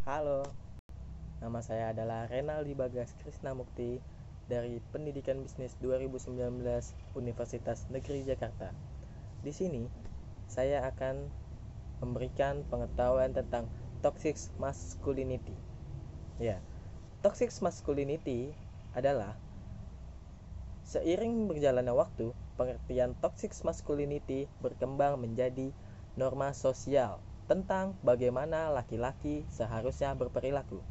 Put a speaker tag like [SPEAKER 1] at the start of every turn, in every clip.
[SPEAKER 1] Halo, nama saya adalah Renaldi Bagas Krisnamukti dari Pendidikan Bisnis 2019 Universitas Negeri Jakarta. Di sini, saya akan memberikan pengetahuan tentang toxic masculinity. Ya, toxic masculinity adalah seiring berjalannya waktu, pengertian toxic masculinity berkembang menjadi norma sosial tentang bagaimana laki-laki seharusnya berperilaku.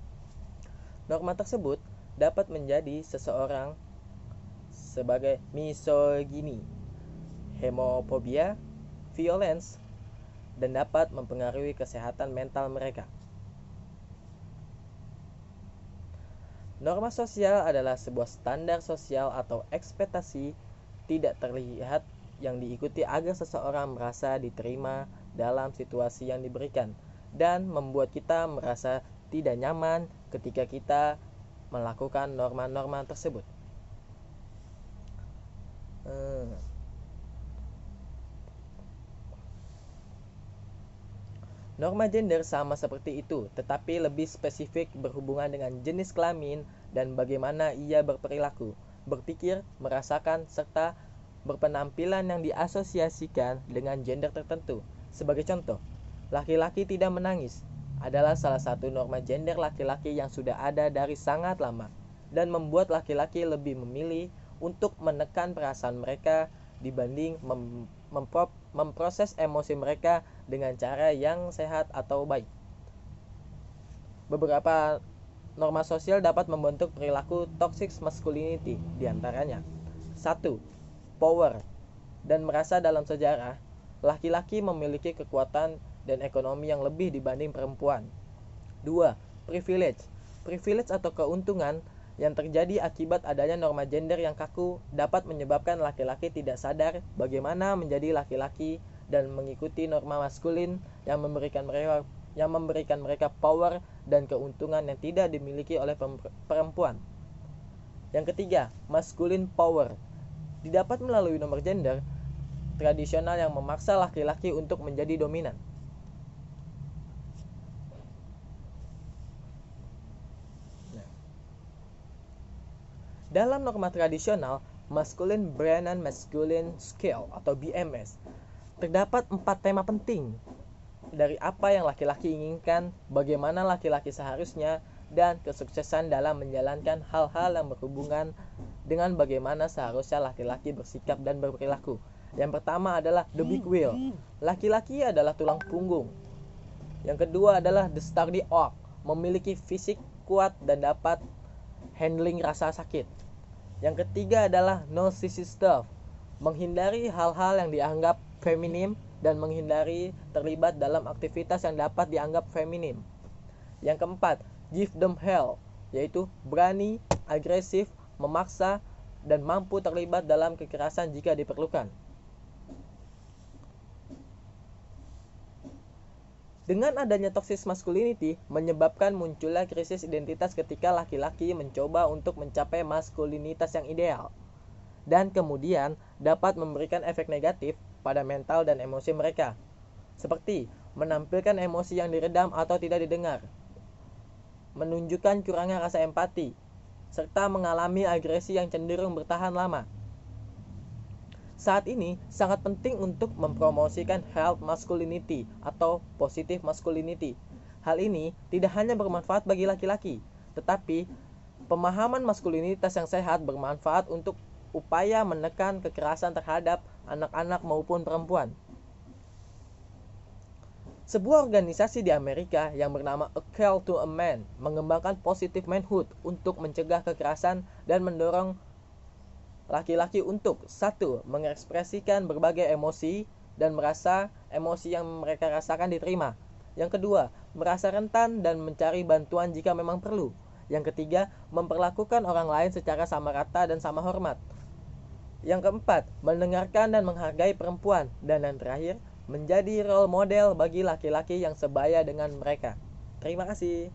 [SPEAKER 1] Norma tersebut dapat menjadi seseorang sebagai misogini, homofobia, violence, dan dapat mempengaruhi kesehatan mental mereka. Norma sosial adalah sebuah standar sosial atau ekspektasi tidak terlihat yang diikuti agar seseorang merasa diterima dalam situasi yang diberikan dan membuat kita merasa tidak nyaman ketika kita melakukan norma-norma tersebut. Norma gender sama seperti itu, tetapi lebih spesifik berhubungan dengan jenis kelamin dan bagaimana ia berperilaku, berpikir, merasakan, serta berpenampilan yang diasosiasikan dengan gender tertentu. Sebagai contoh, laki-laki tidak menangis adalah salah satu norma gender laki-laki yang sudah ada dari sangat lama dan membuat laki-laki lebih memilih untuk menekan perasaan mereka dibanding memproses emosi mereka dengan cara yang sehat atau baik. Beberapa norma sosial dapat membentuk perilaku toxic masculinity, diantaranya 1. Power dan merasa dalam sejarah laki-laki memiliki kekuatan dan ekonomi yang lebih dibanding perempuan. 2. Privilege. Privilege atau keuntungan yang terjadi akibat adanya norma gender yang kaku dapat menyebabkan laki-laki tidak sadar bagaimana menjadi laki-laki dan mengikuti norma maskulin yang memberikan mereka power dan keuntungan yang tidak dimiliki oleh perempuan. Yang ketiga, masculine power didapat melalui nomor gender tradisional yang memaksa laki-laki untuk menjadi dominan. Dalam norma tradisional, masculine brain and masculine skill atau BMS, terdapat 4 tema penting dari apa yang laki-laki inginkan, bagaimana laki-laki seharusnya, dan kesuksesan dalam menjalankan hal-hal yang berhubungan dengan bagaimana seharusnya laki-laki bersikap dan berperilaku. Yang pertama adalah the big wheel. Laki-laki adalah tulang punggung. Yang kedua adalah the sturdy oak, memiliki fisik kuat dan dapat handling rasa sakit. Yang ketiga adalah no sissy stuff, menghindari hal-hal yang dianggap feminim dan menghindari terlibat dalam aktivitas yang dapat dianggap feminim. Yang keempat, give them hell, yaitu berani, agresif, memaksa, dan mampu terlibat dalam kekerasan jika diperlukan. Dengan adanya toxic masculinity menyebabkan munculnya krisis identitas ketika laki-laki mencoba untuk mencapai maskulinitas yang ideal dan kemudian dapat memberikan efek negatif pada mental dan emosi mereka, seperti menampilkan emosi yang diredam atau tidak didengar, menunjukkan kurangnya rasa empati, serta mengalami agresi yang cenderung bertahan lama. Saat ini sangat penting untuk mempromosikan health masculinity atau positive masculinity. Hal ini tidak hanya bermanfaat bagi laki-laki, tetapi pemahaman maskulinitas yang sehat bermanfaat untuk upaya menekan kekerasan terhadap anak-anak maupun perempuan. Sebuah organisasi di Amerika yang bernama A Call to a Man mengembangkan positive manhood untuk mencegah kekerasan dan mendorong laki-laki untuk 1. Mengekspresikan berbagai emosi dan merasa emosi yang mereka rasakan diterima. Yang kedua, merasa rentan dan mencari bantuan jika memang perlu. Yang ketiga, memperlakukan orang lain secara sama rata dan sama hormat. Yang keempat, mendengarkan dan menghargai perempuan. Dan yang terakhir, menjadi role model bagi laki-laki yang sebaya dengan mereka. Terima kasih.